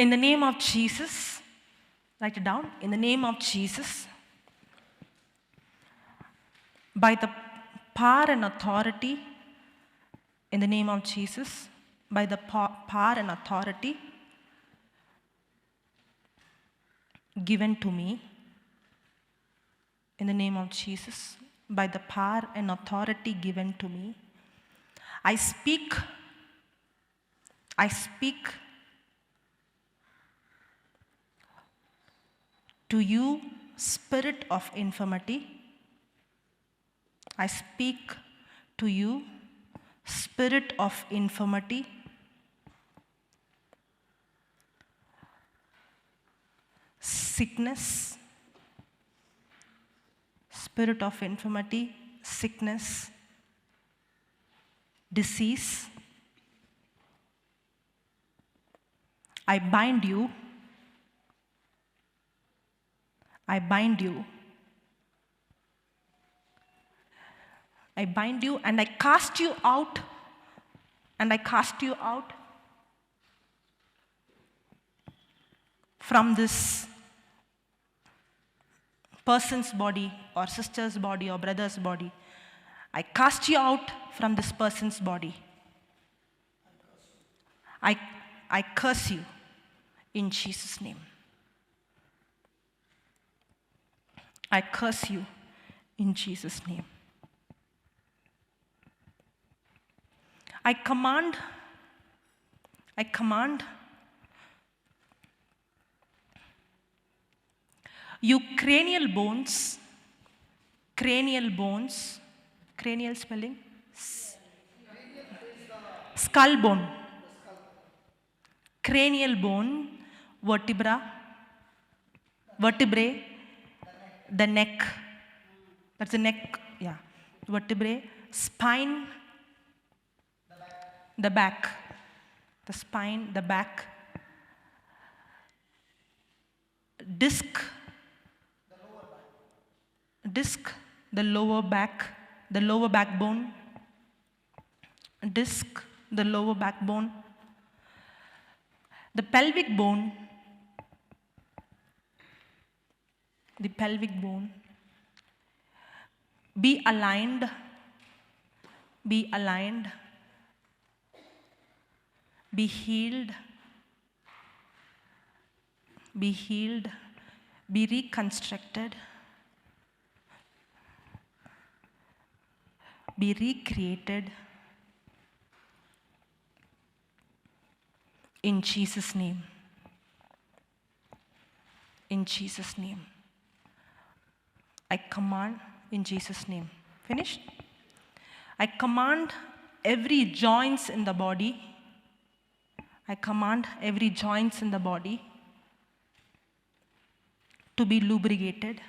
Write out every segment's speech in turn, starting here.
In the name of Jesus, write it down. In the name of Jesus, by the power and authority, in the name of Jesus, by the power and authority given to me, in the name of Jesus, by the power and authority given to me, I speak to you, spirit of infirmity. I speak to you, spirit of infirmity. Sickness, spirit of infirmity, sickness, disease. I bind you. I bind you. I bind you and I cast you out. And I cast you out from this person's body or sister's body or brother's body. I cast you out from this person's body. I curse you in Jesus' name. I curse you in Jesus' name. I command you cranial bones, cranial spelling? Skull bone. Cranial bone, vertebrae, the neck. That's the neck, yeah. Vertebrae, spine, the back. The spine, the back. Disc, the lower back, the lower backbone. Disc, the lower backbone. The pelvic bone, the pelvic bone. Be aligned, be aligned, be healed, be healed, be reconstructed, be recreated in Jesus' name. In Jesus' name. I command in Jesus' name. Finished? I command every joints in the body. I command every joints in the body to be lubricated.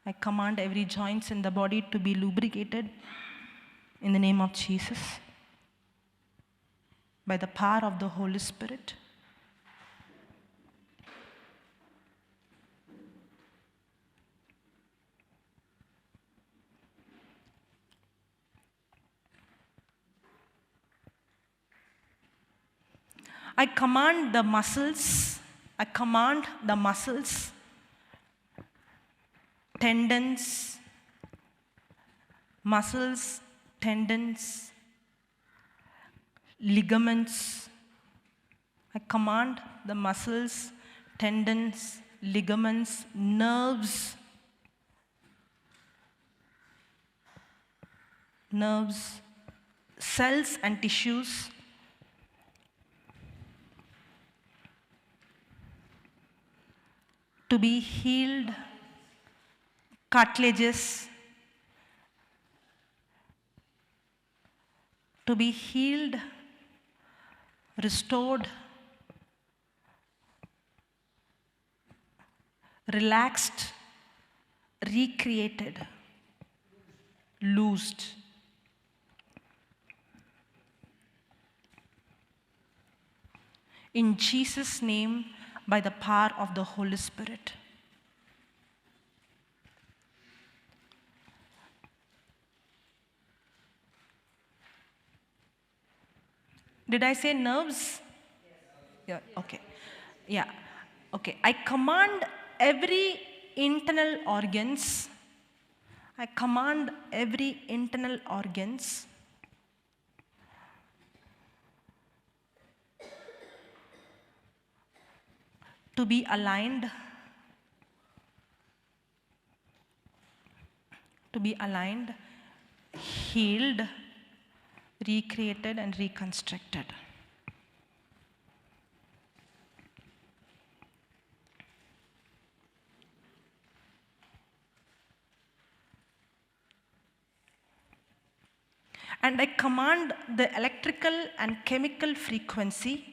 I command every joints in the body to be lubricated in the name of Jesus, by the power of the Holy Spirit. I command the muscles, tendons, muscles, tendons, ligaments. I command the muscles, tendons, ligaments, nerves, cells and tissues to be healed, cartilages to be healed, restored, relaxed, recreated, loosed. In Jesus' name, by the power of the Holy Spirit. Did I say nerves? Yeah, okay. Yeah. Okay. I command every internal organs. I command every internal organs to be aligned, healed, recreated, and reconstructed. And I command the electrical and chemical frequency.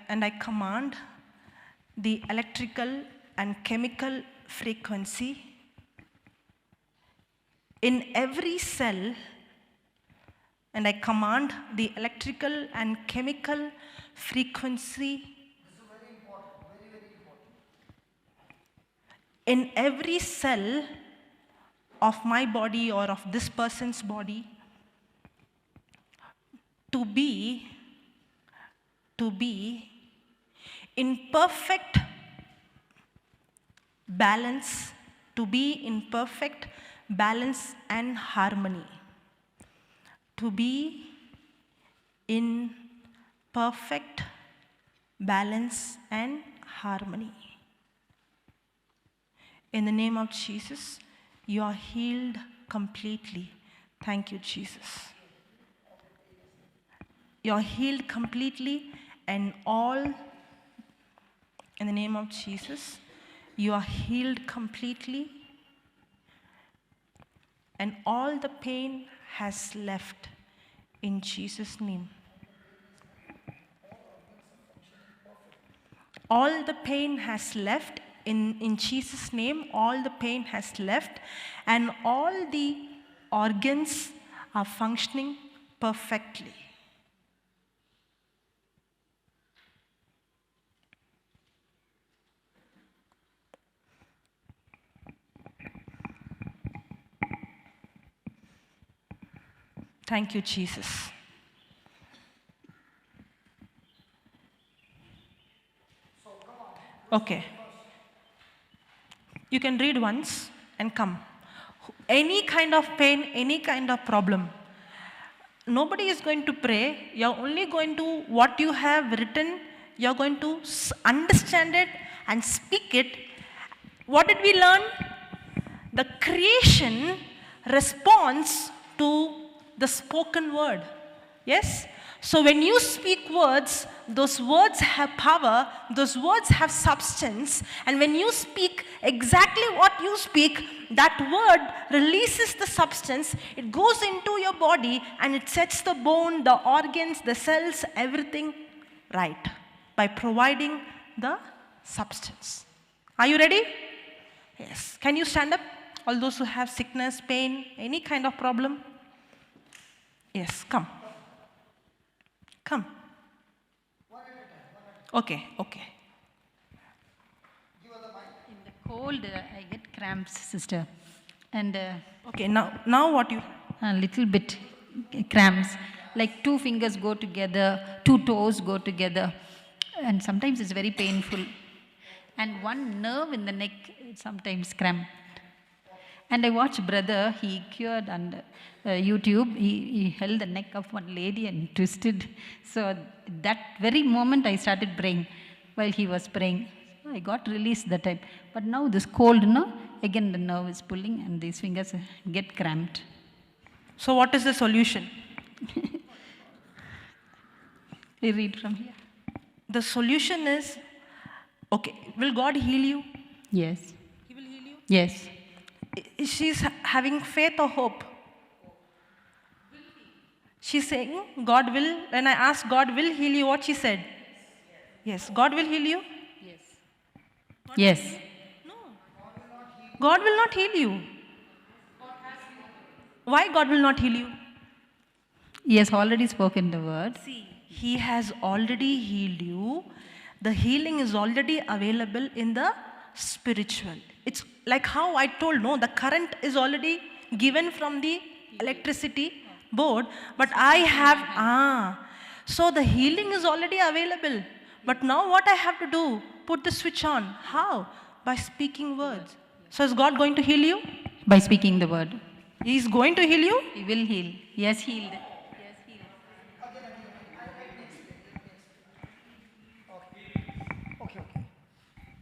And I command the electrical and chemical frequency in every cell. And I command the electrical and chemical frequency in every cell of my body or of this person's body to be in perfect balance, and harmony. To be in perfect balance and harmony. In the name of Jesus, you are healed completely. Thank you, Jesus. You are healed completely, and all, in the name of Jesus, you are healed completely, and all the pain has left in Jesus' name. All the pain has left in Jesus' name. All the pain has left, and all the organs are functioning perfectly. Thank you, Jesus. Okay. You can read once and come. Any kind of pain, any kind of problem. Nobody is going to pray. You're only going to, what you have written, you're going to understand it and speak it. What did we learn? The creation responds to the spoken word. Yes? So when you speak words, those words have power, those words have substance, and when you speak exactly what you speak, that word releases the substance, it goes into your body, and it sets the bone, the organs, the cells, everything right by providing the substance. Are you ready? Yes. Can you stand up? All those who have sickness, pain, any kind of problem? Yes, come. Come. Okay, okay. In the cold, I get cramps, sister. And okay, now what you? A little bit cramps. Like 2 fingers go together, 2 toes go together. And sometimes it's very painful. And one nerve in the neck sometimes cramp. And I watched brother, he cured on YouTube. He held the neck of one lady and twisted. So that very moment I started praying while he was praying. I got released that time. But now this cold, again the nerve is pulling and these fingers get cramped. So what is the solution? We read from here. The solution is, okay, will God heal you? Yes. He will heal you? Yes. She's having faith or hope. She's saying, God will, when I asked God will heal you, what she said? Yes. God will heal you? Yes. Yes. No. God will not heal you. Why God will not heal you? He has already spoken the word. See, He has already healed you. The healing is already available in the spiritual. It's like how I told, the current is already given from the electricity board, but I have, So the healing is already available. But now what I have to do? Put the switch on. How? By speaking words. So is God going to heal you? By speaking the word. He is going to heal you? He will heal. He has healed. Okay.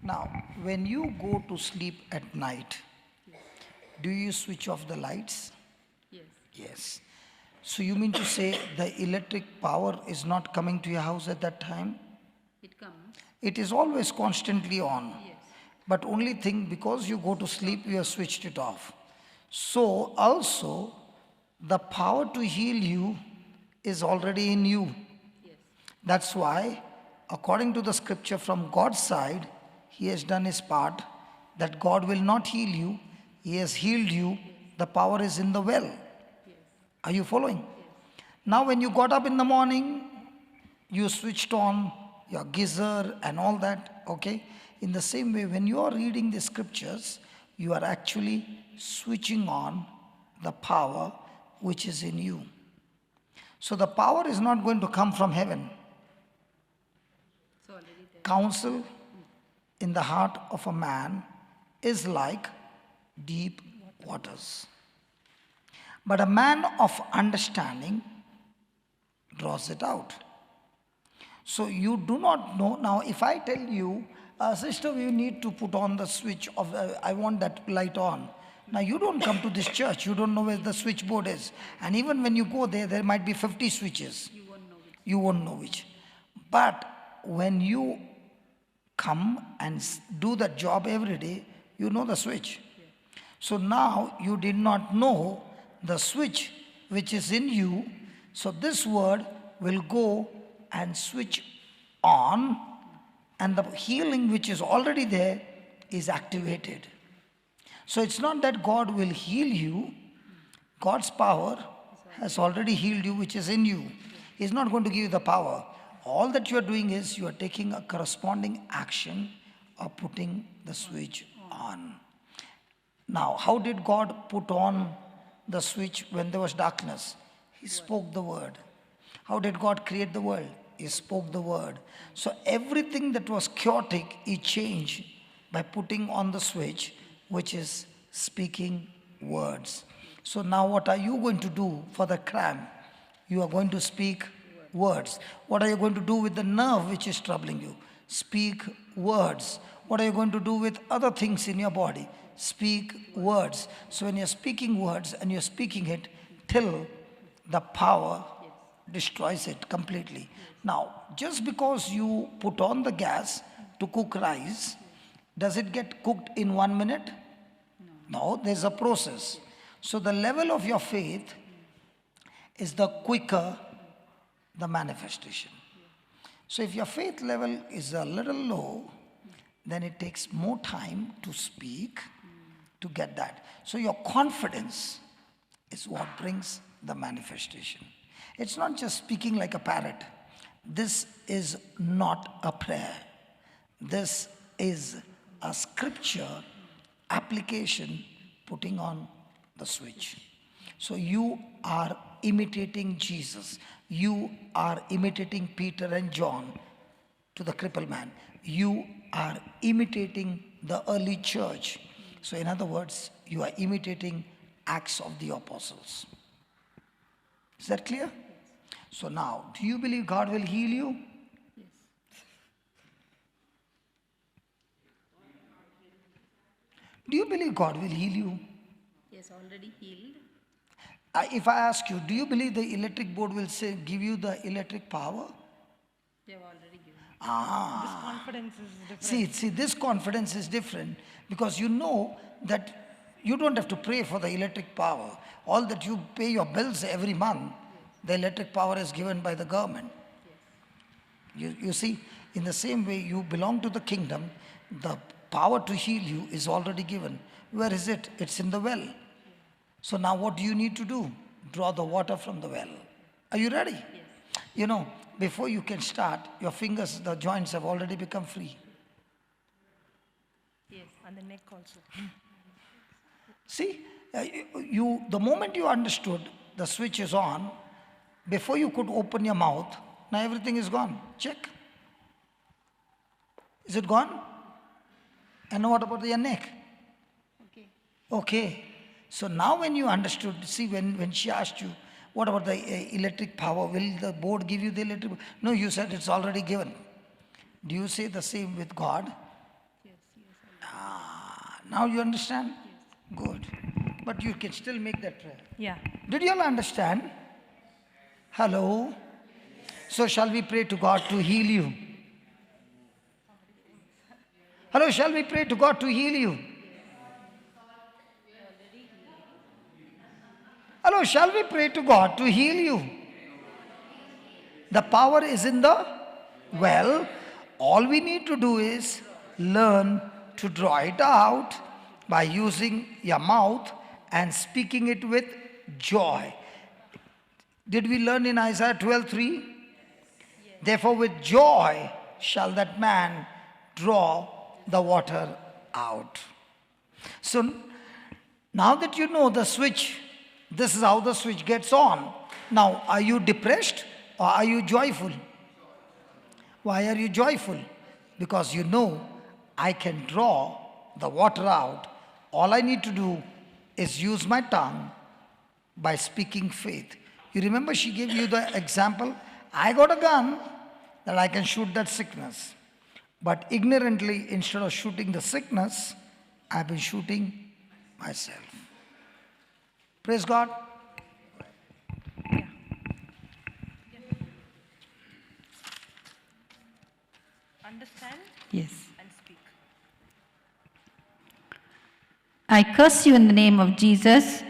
Now, when you go to sleep at night, do you switch off the lights? Yes. Yes. So you mean to say the electric power is not coming to your house at that time? It comes. It is always constantly on. Yes. But only thing, because you go to sleep, you have switched it off. So also, the power to heal you is already in you. Yes. That's why, according to the scripture from God's side, He has done His part, that God will not heal you. He has healed you. The power is in the well. Yes. Are you following? Now when you got up in the morning, you switched on your geyser and all that, okay? In the same way, when you are reading the scriptures, you are actually switching on the power which is in you. So the power is not going to come from heaven. It's already there. Counsel in the heart of a man is like deep waters. But a man of understanding draws it out. So you do not know. Now, if I tell you, sister, you need to put on the switch of, I want that light on. Now, you don't come to this church. You don't know where the switchboard is. And even when you go there, there might be 50 switches. You won't know which. You won't know which. But when you come and do that job every day, you know the switch. So now you did not know the switch which is in you. So this word will go and switch on, and the healing which is already there is activated. So it's not that God will heal you. God's power has already healed you, which is in you. He's not going to give you the power. All that you are doing is you are taking a corresponding action of putting the switch on. Now, how did God put on the switch when there was darkness? He spoke the word. How did God create the world? He spoke the word. So everything that was chaotic, He changed by putting on the switch, which is speaking words. So now what are you going to do for the cramp? You are going to speak words. What are you going to do with the nerve which is troubling you? Speak words. What are you going to do with other things in your body? Speak words. So when you're speaking words and you're speaking it till the power destroys it completely. Now, just because you put on the gas to cook rice, does it get cooked in 1 minute? No, there's a process. So the level of your faith is the quicker the manifestation. So if your faith level is a little low, then it takes more time to speak to get that. So your confidence is what brings the manifestation. It's not just speaking like a parrot. This is not a prayer. This is a scripture application putting on the switch. So you are imitating Jesus. You are imitating Peter and John to the crippled man. You are imitating the early church. So in other words, you are imitating Acts of the Apostles. Is that clear? So now, do you believe God will heal you? Yes. Do you believe God will heal you? Yes, already healed. If I ask you, do you believe the electric board will give you the electric power? They have already given. This confidence is different. See, this confidence is different because you know that you don't have to pray for the electric power. All that you pay your bills every month, the electric power is given by the government. You see, in the same way you belong to the kingdom, the power to heal you is already given. Where is it? It's in the well. So now what do you need to do? Draw the water from the well. Are you ready? Yes. You know, before you can start, your fingers, the joints have already become free. Yes, and the neck also. See, the moment you understood the switch is on, before you could open your mouth, Now everything is gone. Check. Is it gone? And what about your neck? Okay. So now when you understood, see when she asked you, what about the electric power? Will the board give you the electric? No, you said it's already given. Do you say the same with God? Yes. Now you understand? Yes. Good. But you can still make that prayer. Yeah. Did you all understand? Hello? So shall we pray to God to heal you? Hello, shall we pray to God to heal you? Hello, shall we pray to God to heal you? The power is in the well. All we need to do is learn to draw it out by using your mouth and speaking it with joy. Did we learn in Isaiah 12:3? Yes. Therefore with joy shall that man draw the water out. So now that you know the switch, this is how the switch gets on. Now, are you depressed or are you joyful? Why are you joyful? Because you know I can draw the water out. All I need to do is use my tongue by speaking faith. You remember she gave you the example, I got a gun that I can shoot that sickness. But ignorantly, instead of shooting the sickness, I've been shooting myself. Praise God. Understand Yes. and speak. I curse you in the name of Jesus,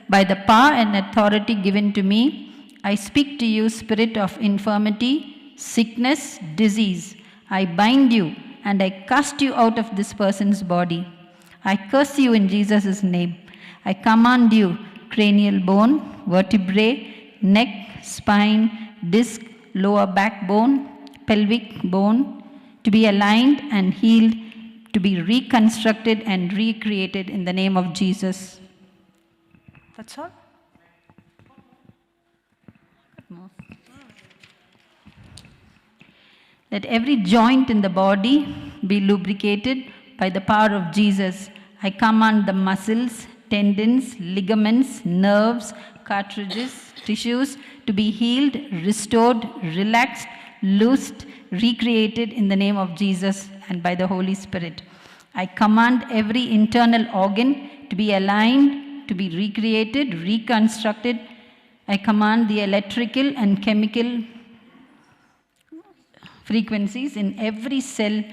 by the power and authority given to me. I speak to you, spirit of infirmity, sickness, disease. I bind you and I cast you out of this person's body. I curse you in Jesus' name. I command you, cranial bone, vertebrae, neck, spine, disc, lower backbone, pelvic bone, to be aligned and healed, to be reconstructed and recreated in the name of Jesus. That's all? Let every joint in the body be lubricated by the power of Jesus. I command the muscles, tendons, ligaments, nerves, cartridges, tissues to be healed, restored, relaxed, loosed, recreated in the name of Jesus and by the Holy Spirit. I command every internal organ to be aligned, to be recreated, reconstructed. I command the electrical and chemical frequencies in every cell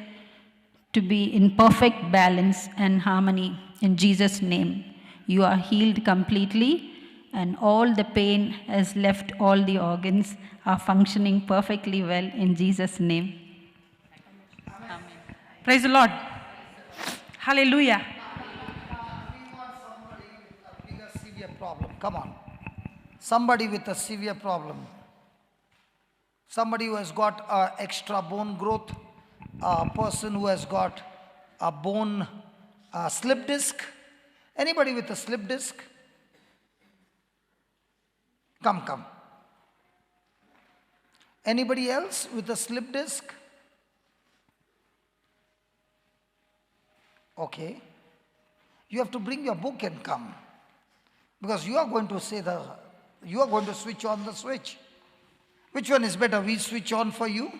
to be in perfect balance and harmony in Jesus' name. You are healed completely, and all the pain has left, all the organs are functioning perfectly well in Jesus' name. Amen. Praise the Lord. Hallelujah. We want somebody with a bigger severe problem. Come on. Somebody with a severe problem. Somebody who has got extra bone growth. A person who has got a bone slip disc. Anybody with a slip disc? Come. Anybody else with a slip disc? Okay. You have to bring your book and come. Because you are going to switch on the switch. Which one is better? We switch on for you?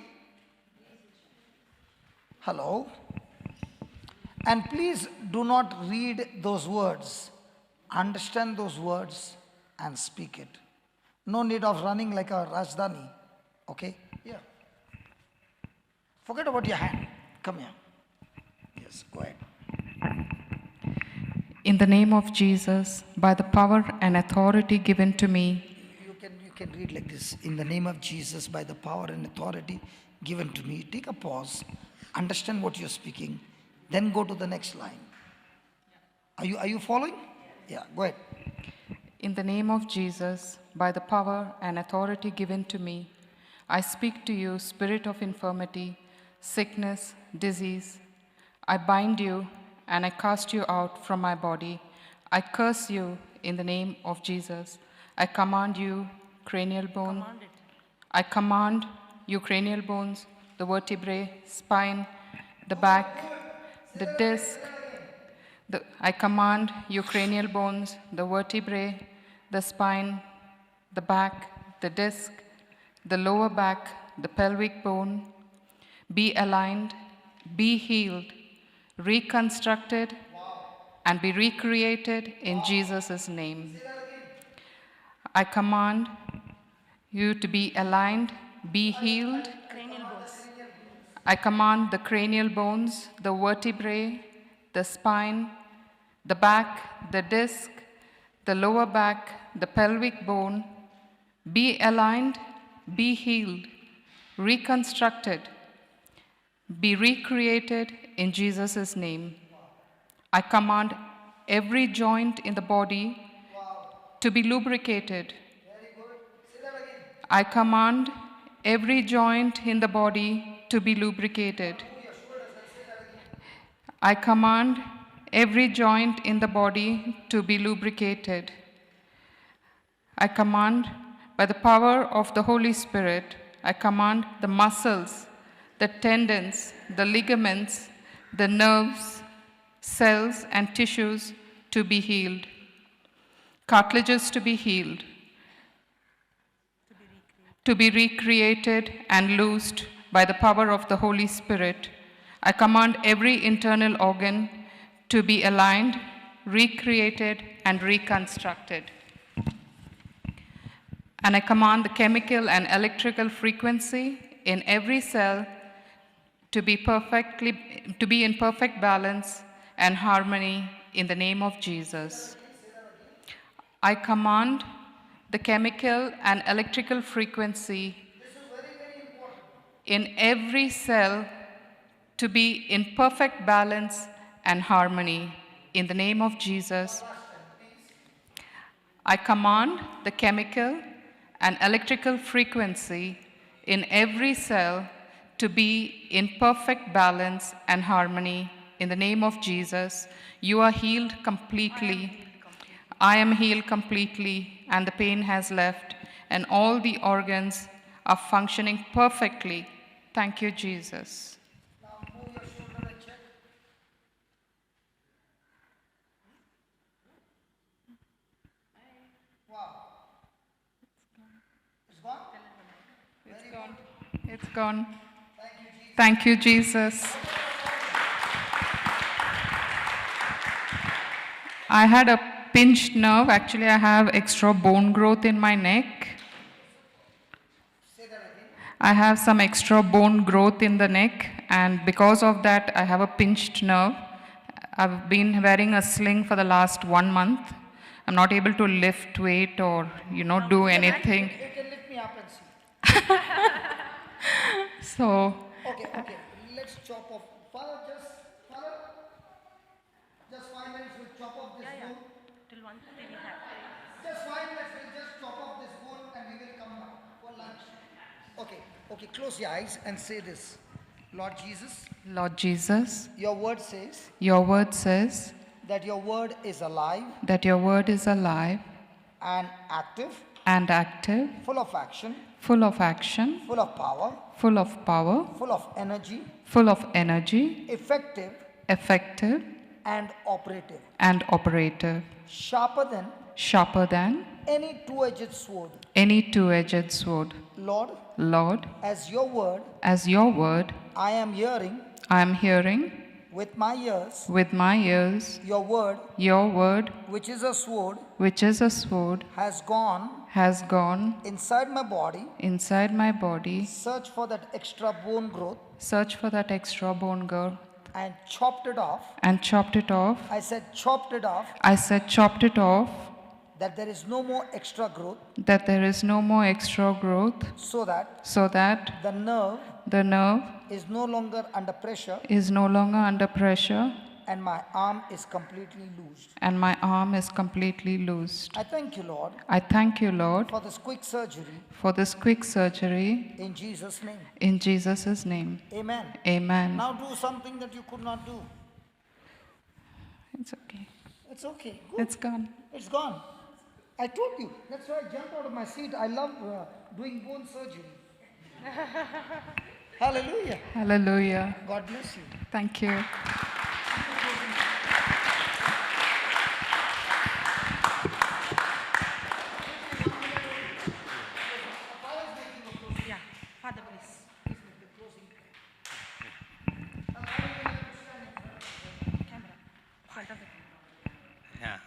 Hello? And please do not read those words. Understand those words and speak it. No need of running like a Rajdhani. Okay? Yeah. Forget about your hand. Come here. Yes, go ahead. In the name of Jesus, by the power and authority given to me. You can read like this. In the name of Jesus, by the power and authority given to me. Take a pause. Understand what you're speaking. Then go to the next line. Are you following? Yeah, go ahead. In the name of Jesus, by the power and authority given to me, I speak to you, spirit of infirmity, sickness, disease. I bind you and I cast you out from my body. I curse you in the name of Jesus. I command you, cranial bone, I command you cranial bones, the vertebrae, spine, the back, the disc. I command you cranial bones, the vertebrae, the spine, the back, the disc, the lower back, the pelvic bone, be aligned, be healed, reconstructed, and be recreated in Jesus' name. I command you to be aligned, be healed. I command the cranial bones, the vertebrae, the spine, the back, the disc, the lower back, the pelvic bone, be aligned, be healed, reconstructed, be recreated in Jesus' name. I command every joint in the body to be lubricated. I command every joint in the body to be lubricated. I command every joint in the body to be lubricated. I command, by the power of the Holy Spirit, I command the muscles, the tendons, the ligaments, the nerves, cells, and tissues to be healed. Cartilages to be healed, to be recreated and loosed by the power of the Holy Spirit. I command every internal organ to be aligned, recreated, and reconstructed. And I command the chemical and electrical frequency in every cell to be in perfect balance and harmony in the name of Jesus. I command the chemical and electrical frequency in every cell to be in perfect balance and harmony in the name of Jesus. I command the chemical and electrical frequency in every cell to be in perfect balance and harmony in the name of Jesus. You are healed completely. I am healed completely, and the pain has left, and all the organs are functioning perfectly. Thank you, Jesus. Now move your shoulder and check. Wow. It's gone? It's gone. It's gone. Thank you, Jesus. I had a pinched nerve. Actually, I have extra bone growth in my neck. Say that again. I have some extra bone growth in the neck, and because of that, I have a pinched nerve. I've been wearing a sling for the last 1 month. I'm not able to lift weight or, do anything. You can lift me up and see. So, Okay. Let's chop off. Father, just 5 minutes, we'll chop off this bone. Till 1:30 we have. Just 5 minutes, we'll just chop off this bone and we will come back for lunch. Okay, close your eyes and say this. Lord Jesus, Lord Jesus, your word says your word says that your word is alive that your word is alive and active, full full of action, full of action, full of power, full of power, full of energy, effective, and operative, sharper than any two-edged sword. Lord, As your word, I am hearing with my ears your word, which is a sword, has gone inside my body. Search for that extra bone growth and chopped it off. I said chopped it off. That there is no more extra growth. So that the nerve is no longer under pressure. And my arm is completely loosed. I thank you, Lord, for this quick surgery. In Jesus' name. Amen. Now do something that you could not do. It's okay. It's okay. Good. It's gone. It's gone. I told you. That's why I jumped out of my seat. I love doing bone surgery. Hallelujah. Hallelujah. God bless you. Thank you. Yeah, Father, please. Camera, front of the camera.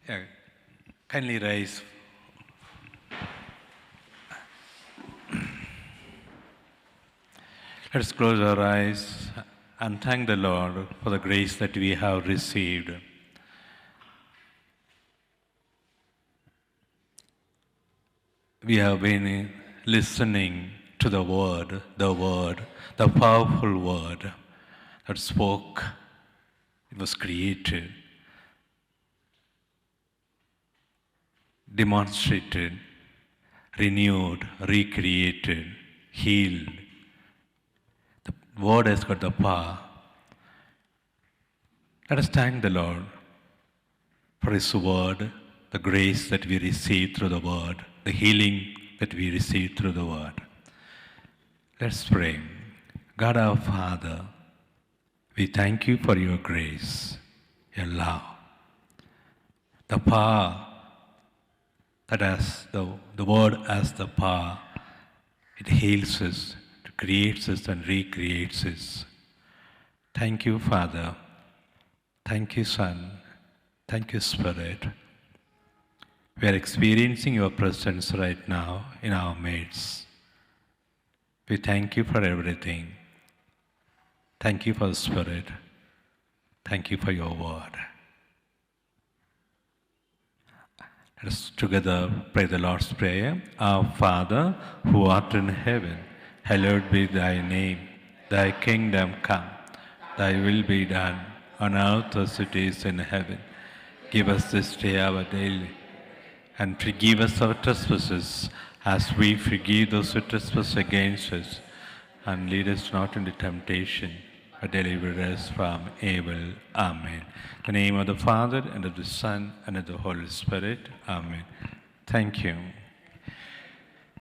Yeah. Kindly rise. Let us close our eyes and thank the Lord for the grace that we have received. We have been listening to the word, the powerful word that spoke, it was created, demonstrated, renewed, recreated, healed. The word has got the power. Let us thank the Lord for His word, the grace that we receive through the word, the healing that we receive through the word. Let's pray. God our Father, we thank you for your grace, your love, the power that has the word has the power. It heals us, it creates us and recreates us. Thank you, Father. Thank you, Son. Thank you, Spirit. We are experiencing your presence right now in our midst. We thank you for everything. Thank you for the Spirit. Thank you for your word. Let us together pray the Lord's Prayer. Our Father, who art in heaven, hallowed be thy name. Thy kingdom come. Thy will be done on earth as it is in heaven. Give us this day our daily, and forgive us our trespasses, as we forgive those who trespass against us. And lead us not into temptation, but deliver us from evil. Amen. In the name of the Father, and of the Son, and of the Holy Spirit. Amen. Thank you.